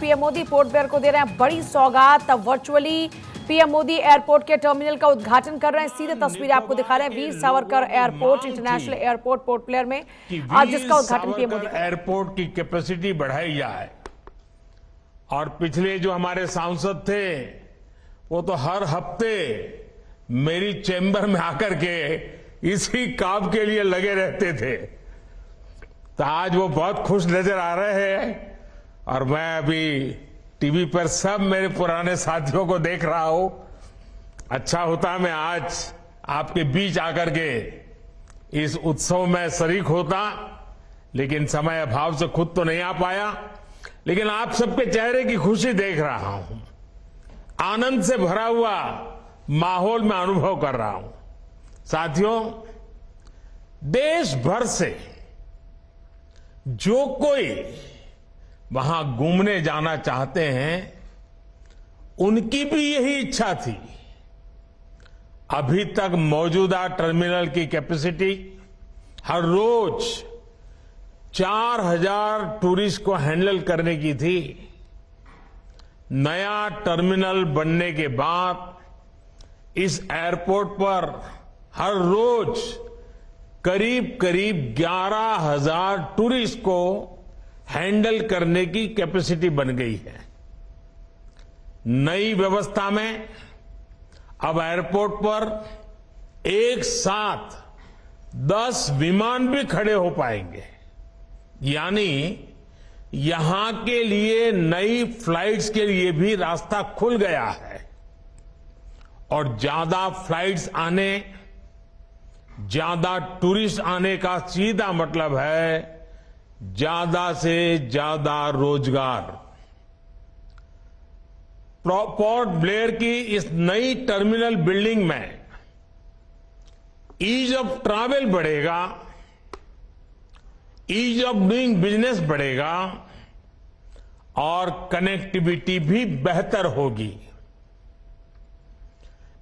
PM Modi port Blair को दे रहे हैं बड़ी सौगात। वर्चुअली पीएम मोदी एयरपोर्ट के टर्मिनल का उद्घाटन कर रहे हैं। सीधे तस्वीरें आपको दिखा रहे हैं Veer Savarkar airport, international airport Port Blair में, आज जिसका उद्घाटन पीएम मोदी कर। एयरपोर्ट की कैपेसिटी बढ़ाई जाए। और पिछले जो हमारे सांसद थे वो तो हर हफ्ते मेरी चैम्बर में आकर के इसी काम के लिए लगे रहते थे। तो आज वो बहुत खुश नजर आ रहे हैं और मैं अभी टीवी पर सब मेरे पुराने साथियों को देख रहा हूं। अच्छा होता मैं आज आपके बीच आकर के इस उत्सव में शरीक होता, लेकिन समय अभाव से खुद तो नहीं आ पाया। लेकिन आप सबके चेहरे की खुशी देख रहा हूं, आनंद से भरा हुआ माहौल में अनुभव कर रहा हूं। साथियों, देश भर से जो कोई वहां घूमने जाना चाहते हैं उनकी भी यही इच्छा थी। अभी तक मौजूदा टर्मिनल की कैपेसिटी हर रोज 4000 टूरिस्ट को हैंडल करने की थी। नया टर्मिनल बनने के बाद इस एयरपोर्ट पर हर रोज करीब करीब 11000 टूरिस्ट को हैंडल करने की कैपेसिटी बन गई है। नई व्यवस्था में अब एयरपोर्ट पर एक साथ 10 विमान भी खड़े हो पाएंगे, यानी यहां के लिए नई फ्लाइट्स के लिए भी रास्ता खुल गया है। और ज्यादा फ्लाइट्स आने, ज्यादा टूरिस्ट आने का सीधा मतलब है ज्यादा से ज्यादा रोजगार। पोर्ट ब्लेयर की इस नई टर्मिनल बिल्डिंग में ईज ऑफ ट्रैवल बढ़ेगा, ईज ऑफ डूइंग बिजनेस बढ़ेगा और कनेक्टिविटी भी बेहतर होगी।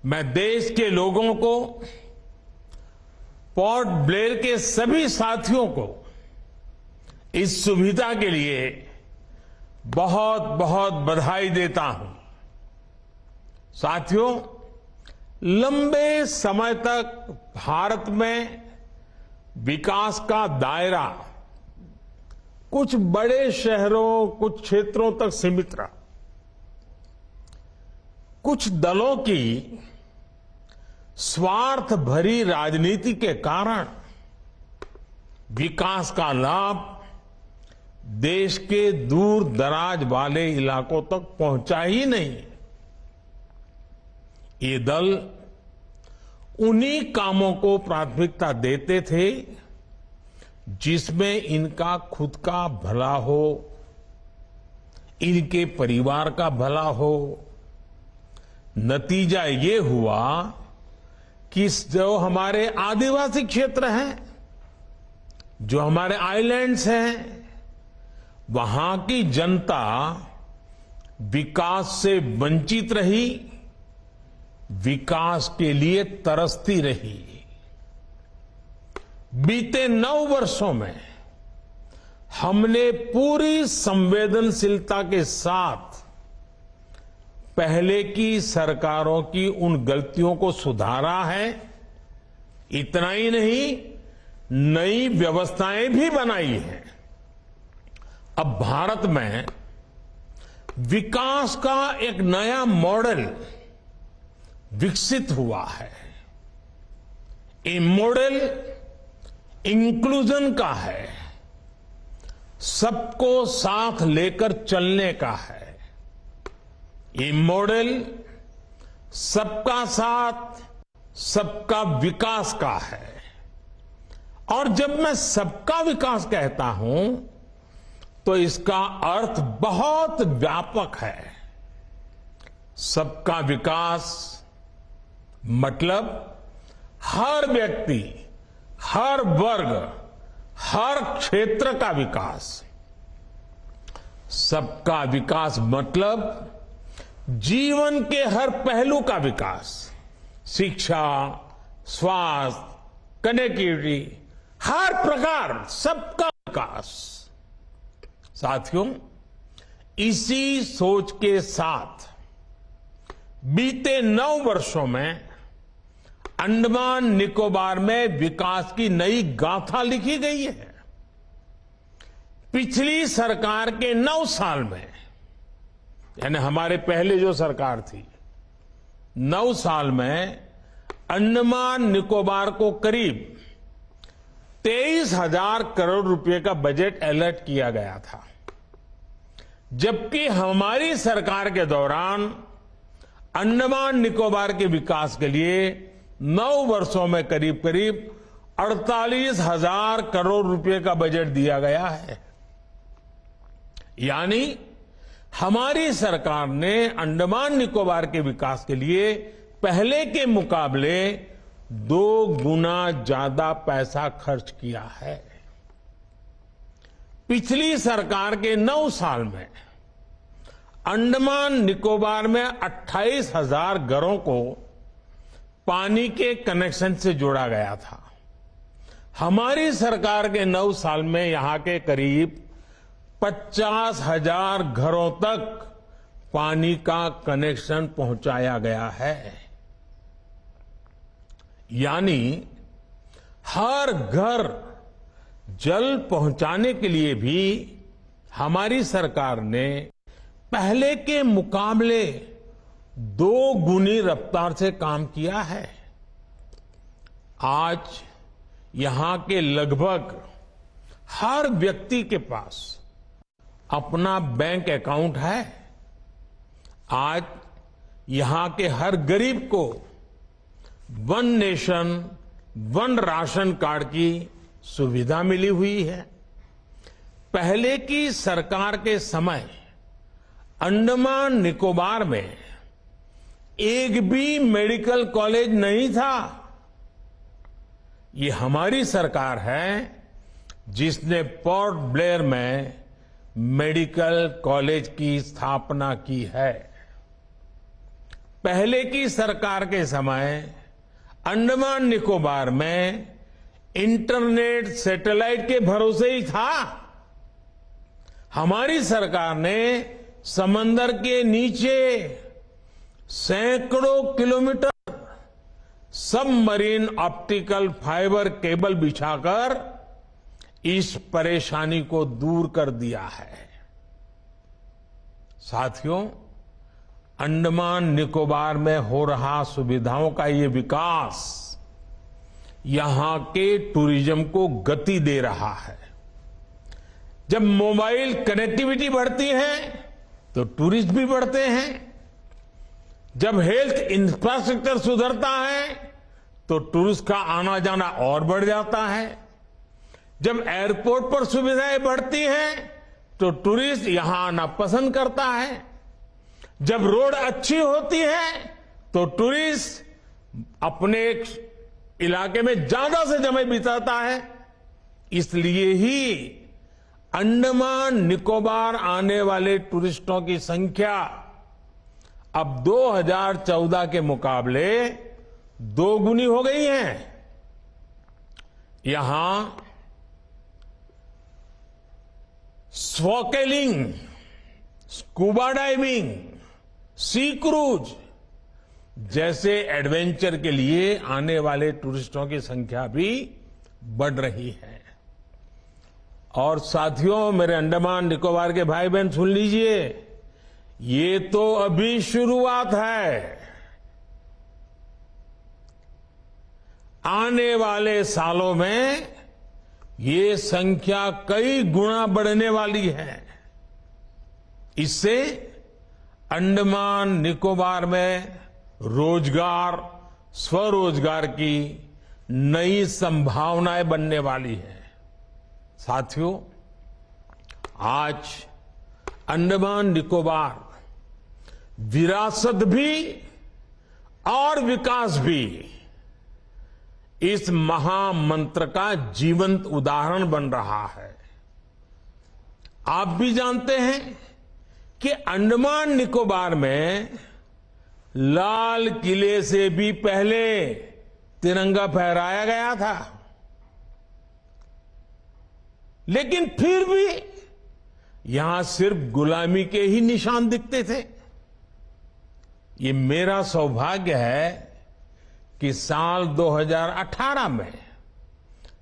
मैं देश के लोगों को, पोर्ट ब्लेयर के सभी साथियों को इस सुविधा के लिए बहुत बहुत बधाई देता हूं। साथियों, लंबे समय तक भारत में विकास का दायरा कुछ बड़े शहरों, कुछ क्षेत्रों तक सीमित रहा। कुछ दलों की स्वार्थ भरी राजनीति के कारण विकास का लाभ देश के दूर दराज वाले इलाकों तक पहुंचा ही नहीं। ये दल उन्हीं कामों को प्राथमिकता देते थे जिसमें इनका खुद का भला हो, इनके परिवार का भला हो। नतीजा ये हुआ कि जो हमारे आदिवासी क्षेत्र हैं, जो हमारे आइलैंड्स हैं, वहां की जनता विकास से वंचित रही, विकास के लिए तरसती रही। बीते 9 वर्षों में हमने पूरी संवेदनशीलता के साथ पहले की सरकारों की उन गलतियों को सुधारा है। इतना ही नहीं, नई व्यवस्थाएं भी बनाई हैं। अब भारत में विकास का एक नया मॉडल विकसित हुआ है। ये मॉडल इंक्लूजन का है, सबको साथ लेकर चलने का है। ये मॉडल सबका साथ, सबका विकास का है। और जब मैं सबका विकास कहता हूं तो इसका अर्थ बहुत व्यापक है। सबका विकास मतलब हर व्यक्ति, हर वर्ग, हर क्षेत्र का विकास। सबका विकास मतलब जीवन के हर पहलू का विकास, शिक्षा, स्वास्थ्य, कनेक्टिविटी, हर प्रकार सबका विकास। साथियों, इसी सोच के साथ बीते 9 वर्षों में अंडमान निकोबार में विकास की नई गाथा लिखी गई है। पिछली सरकार के 9 साल में, यानी हमारे पहले जो सरकार थी, 9 साल में अंडमान निकोबार को करीब 23,000 करोड़ रुपए का बजट अलॉट किया गया था, जबकि हमारी सरकार के दौरान अंडमान निकोबार के विकास के लिए 9 वर्षों में करीब करीब 48,000 करोड़ रुपए का बजट दिया गया है। यानी हमारी सरकार ने अंडमान निकोबार के विकास के लिए पहले के मुकाबले 2 गुना ज्यादा पैसा खर्च किया है। पिछली सरकार के 9 साल में अंडमान निकोबार में 28,000 घरों को पानी के कनेक्शन से जोड़ा गया था। हमारी सरकार के 9 साल में यहां के करीब 50,000 घरों तक पानी का कनेक्शन पहुंचाया गया है। यानी हर घर जल पहुंचाने के लिए भी हमारी सरकार ने पहले के मुकाबले 2 गुनी रफ्तार से काम किया है। आज यहां के लगभग हर व्यक्ति के पास अपना बैंक अकाउंट है। आज यहां के हर गरीब को 1 नेशन 1 राशन कार्ड की सुविधा मिली हुई है। पहले की सरकार के समय अंडमान निकोबार में एक भी मेडिकल कॉलेज नहीं था। ये हमारी सरकार है जिसने पोर्ट ब्लेयर में मेडिकल कॉलेज की स्थापना की है। पहले की सरकार के समय अंडमान निकोबार में इंटरनेट सैटेलाइट के भरोसे ही था। हमारी सरकार ने समंदर के नीचे सैकड़ों kilometre submarine optical fibre cable बिछाकर इस परेशानी को दूर कर दिया है। साथियों, अंडमान निकोबार में हो रहा सुविधाओं का ये विकास यहां के टूरिज्म को गति दे रहा है। जब मोबाइल कनेक्टिविटी बढ़ती है तो टूरिस्ट भी बढ़ते हैं। जब हेल्थ इंफ्रास्ट्रक्चर सुधरता है तो टूरिस्ट का आना जाना और बढ़ जाता है। जब एयरपोर्ट पर सुविधाएं बढ़ती हैं तो टूरिस्ट यहां आना पसंद करता है। जब रोड अच्छी होती है तो टूरिस्ट अपने इलाके में ज्यादा से समय बिताता है। इसलिए ही अंडमान निकोबार आने वाले टूरिस्टों की संख्या अब 2014 के मुकाबले 2 गुनी हो गई है। यहां स्नॉर्केलिंग, स्कूबा डाइविंग, सी क्रूज जैसे एडवेंचर के लिए आने वाले टूरिस्टों की संख्या भी बढ़ रही है। और साथियों, मेरे अंडमान निकोबार के भाई बहन सुन लीजिए, ये तो अभी शुरुआत है। आने वाले सालों में ये संख्या कई गुना बढ़ने वाली है। इससे अंडमान निकोबार में रोजगार, स्वरोजगार की नई संभावनाएं बनने वाली है। साथियों, आज अंडमान निकोबार विरासत भी और विकास भी इस महामंत्र का जीवंत उदाहरण बन रहा है। आप भी जानते हैं कि अंडमान निकोबार में लाल किले से भी पहले तिरंगा फहराया गया था, लेकिन फिर भी यहां सिर्फ गुलामी के ही निशान दिखते थे। ये मेरा सौभाग्य है कि साल 2018 में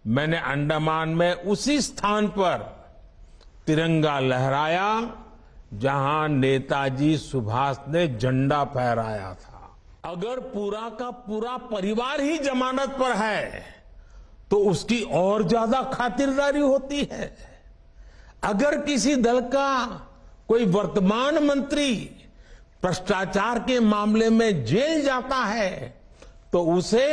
मैंने अंडमान में उसी स्थान पर तिरंगा लहराया जहां नेताजी सुभाष ने झंडा फहराया था। अगर पूरा का पूरा परिवार ही जमानत पर है तो उसकी और ज्यादा खातिरदारी होती है। अगर किसी दल का कोई वर्तमान मंत्री भ्रष्टाचार के मामले में जेल जाता है तो उसे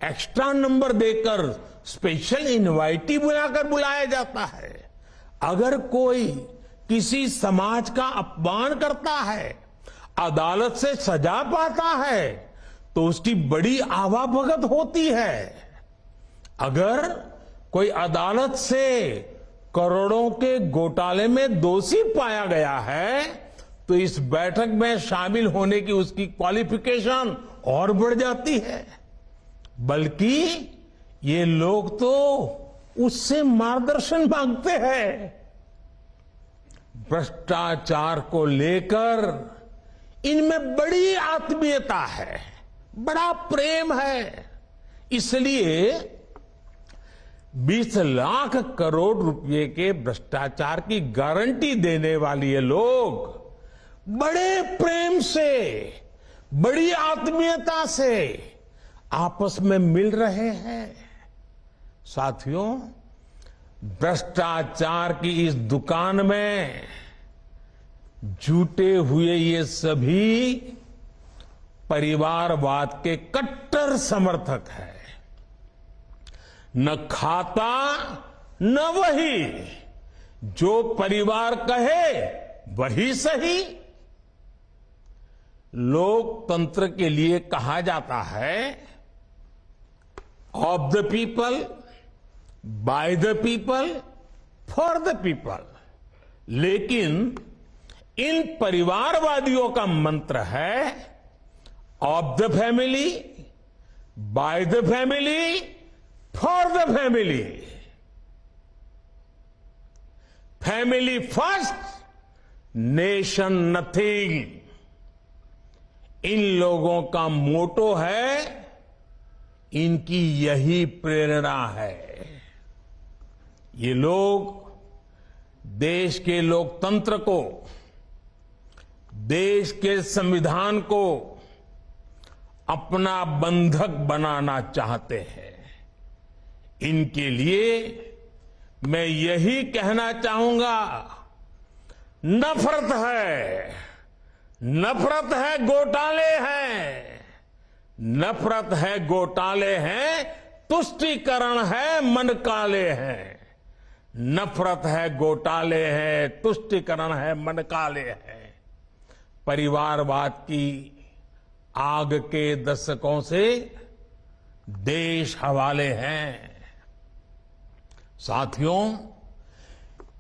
एक्स्ट्रा नंबर देकर स्पेशल इनवाइटी बुलाया जाता है। अगर कोई किसी समाज का अपमान करता है, अदालत से सजा पाता है तो उसकी बड़ी आवाभगत होती है। अगर कोई अदालत से करोड़ों के घोटाले में दोषी पाया गया है तो इस बैठक में शामिल होने की उसकी क्वालिफिकेशन और बढ़ जाती है। बल्कि ये लोग तो उससे मार्गदर्शन मांगते हैं। भ्रष्टाचार को लेकर इनमें बड़ी आत्मीयता है, बड़ा प्रेम है। इसलिए 20 लाख करोड़ रुपए के भ्रष्टाचार की गारंटी देने वाले ये लोग बड़े प्रेम से, बड़ी आत्मीयता से आपस में मिल रहे हैं। साथियों, भ्रष्टाचार की इस दुकान में जुटे हुए ये सभी परिवारवाद के कट्टर समर्थक हैं। न खाता न वही, जो परिवार कहे वही सही। लोकतंत्र के लिए कहा जाता है of the people, by the people, for the people. लेकिन इन परिवारवादियों का मंत्र है of the family, by the family, for the family. Family first, nation nothing. इन लोगों का मोटो है, इनकी यही प्रेरणा है। ये लोग देश के लोकतंत्र को, देश के संविधान को अपना बंधक बनाना चाहते हैं। इनके लिए मैं यही कहना चाहूंगा, नफरत है, नफरत है, घोटाले हैं, नफरत है, घोटाले हैं, तुष्टीकरण है, मन काले हैं। नफरत है, घोटाले हैं, तुष्टीकरण है, मन काले हैं। परिवारवाद की आग के दशकों से देश हवाले हैं। साथियों,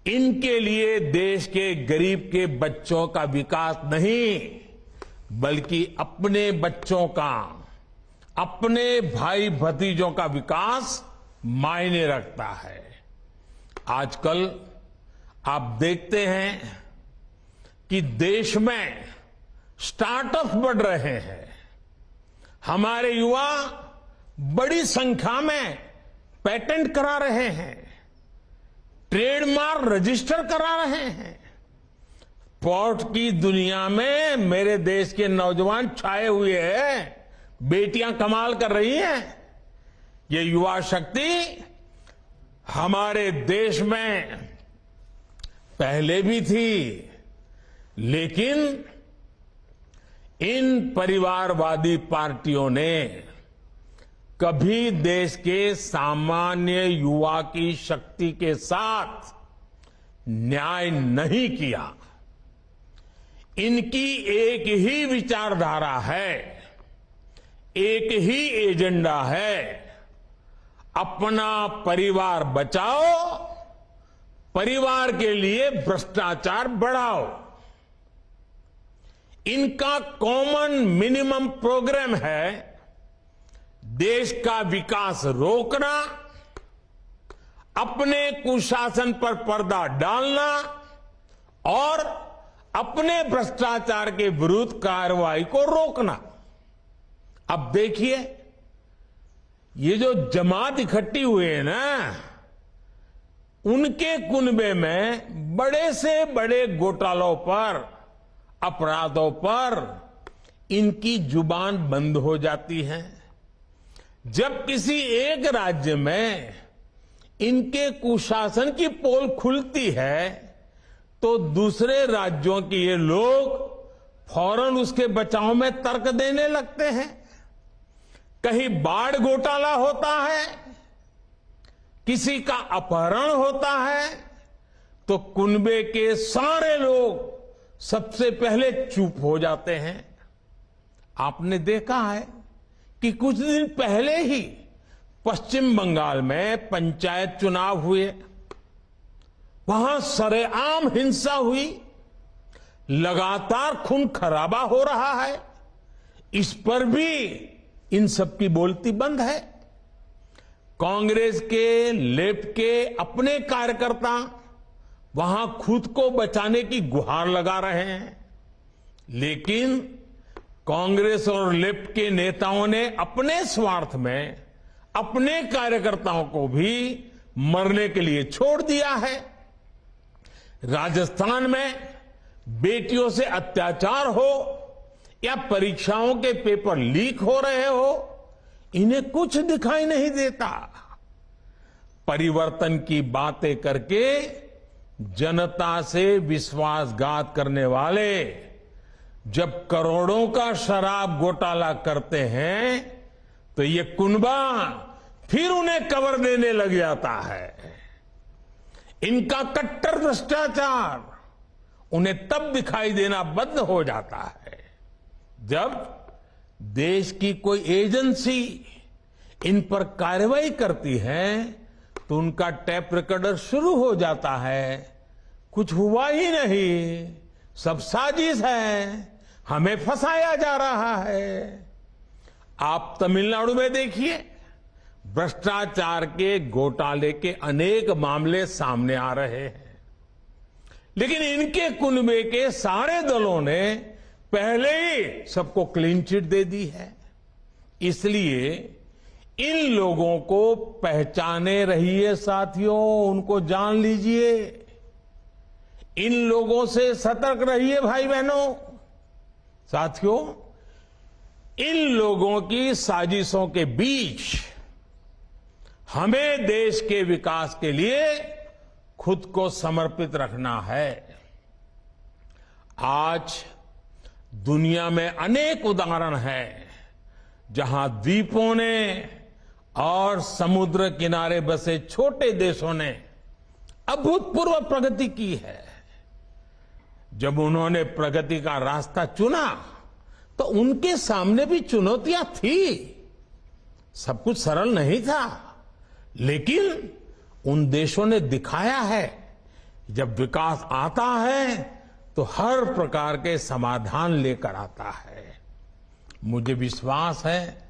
इनके लिए देश के गरीब के बच्चों का विकास नहीं, बल्कि अपने बच्चों का, अपने भाई भतीजों का विकास मायने रखता है। आजकल आप देखते हैं कि देश में स्टार्टअप बढ़ रहे हैं। हमारे युवा बड़ी संख्या में पेटेंट करा रहे हैं, ट्रेडमार्क रजिस्टर करा रहे हैं। पोर्ट की दुनिया में मेरे देश के नौजवान छाए हुए हैं, बेटियां कमाल कर रही हैं। ये युवा शक्ति हमारे देश में पहले भी थी, लेकिन इन परिवारवादी पार्टियों ने कभी देश के सामान्य युवा की शक्ति के साथ न्याय नहीं किया। इनकी एक ही विचारधारा है, एक ही एजेंडा है, अपना परिवार बचाओ, परिवार के लिए भ्रष्टाचार बढ़ाओ। इनका कॉमन मिनिमम प्रोग्राम है देश का विकास रोकना, अपने कुशासन पर पर्दा डालना और अपने भ्रष्टाचार के विरुद्ध कार्रवाई को रोकना। अब देखिए, ये जो जमात इकट्ठी हुई है ना, उनके कुनबे में बड़े से बड़े घोटालों पर, अपराधों पर इनकी जुबान बंद हो जाती है। जब किसी एक राज्य में इनके कुशासन की पोल खुलती है, तो दूसरे राज्यों के ये लोग फौरन उसके बचाव में तर्क देने लगते हैं। कहीं बाढ़ घोटाला होता है, किसी का अपहरण होता है, तो कुनबे के सारे लोग सबसे पहले चुप हो जाते हैं। आपने देखा है कि कुछ दिन पहले ही पश्चिम बंगाल में पंचायत चुनाव हुए, वहां सरेआम हिंसा हुई, लगातार खून खराबा हो रहा है। इस पर भी इन सब की बोलती बंद है। कांग्रेस के, लेफ्ट के अपने कार्यकर्ता वहां खुद को बचाने की गुहार लगा रहे हैं, लेकिन कांग्रेस और लेफ्ट के नेताओं ने अपने स्वार्थ में अपने कार्यकर्ताओं को भी मरने के लिए छोड़ दिया है। राजस्थान में बेटियों से अत्याचार हो या परीक्षाओं के पेपर लीक हो रहे हो, इन्हें कुछ दिखाई नहीं देता। परिवर्तन की बातें करके जनता से विश्वासघात करने वाले जब करोड़ों का शराब घोटाला करते हैं, तो ये कुनबा फिर उन्हें कवर देने लग जाता है। इनका कट्टर भ्रष्टाचार उन्हें तब दिखाई देना बंद हो जाता है जब देश की कोई एजेंसी इन पर कार्रवाई करती है, तो उनका टैप रिकॉर्डर शुरू हो जाता है। कुछ हुआ ही नहीं, सब साजिश है, हमें फंसाया जा रहा है। आप तमिलनाडु में देखिए, भ्रष्टाचार के घोटाले के अनेक मामले सामने आ रहे हैं, लेकिन इनके कुनबे के सारे दलों ने पहले ही सबको क्लीन चिट दे दी है। इसलिए इन लोगों को पहचाने रहिए साथियों, उनको जान लीजिए। इन लोगों से सतर्क रहिए भाई बहनों। साथियों, इन लोगों की साजिशों के बीच हमें देश के विकास के लिए खुद को समर्पित रखना है। आज दुनिया में अनेक उदाहरण हैं जहां द्वीपों ने और समुद्र किनारे बसे छोटे देशों ने अभूतपूर्व प्रगति की है। जब उन्होंने प्रगति का रास्ता चुना, तो उनके सामने भी चुनौतियां थी। सब कुछ सरल नहीं था, लेकिन उन देशों ने दिखाया है, जब विकास आता है तो हर प्रकार के समाधान लेकर आता है। मुझे विश्वास है,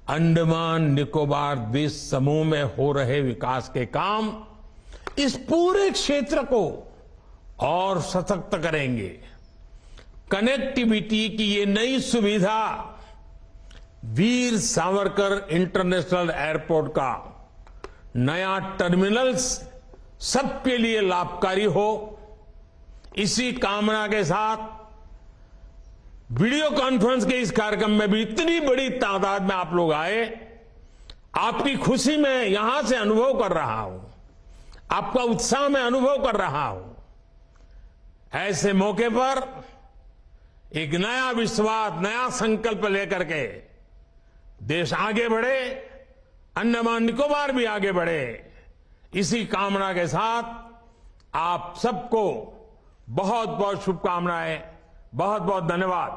अंडमान निकोबार द्वीप समूह में हो रहे विकास के काम इस पूरे क्षेत्र को और सशक्त करेंगे। कनेक्टिविटी की ये नई सुविधा वीर सावरकर इंटरनेशनल एयरपोर्ट का नया टर्मिनल्स सबके लिए लाभकारी हो, इसी कामना के साथ वीडियो कॉन्फ्रेंस के इस कार्यक्रम में भी इतनी बड़ी तादाद में आप लोग आए, आपकी खुशी में यहां से अनुभव कर रहा हूं, आपका उत्साह में अनुभव कर रहा हूं। ऐसे मौके पर एक नया विश्वास, नया संकल्प लेकर के देश आगे बढ़े, अंडमान निकोबार भी आगे बढ़े, इसी कामना के साथ आप सबको बहुत बहुत शुभकामनाएं, बहुत बहुत धन्यवाद।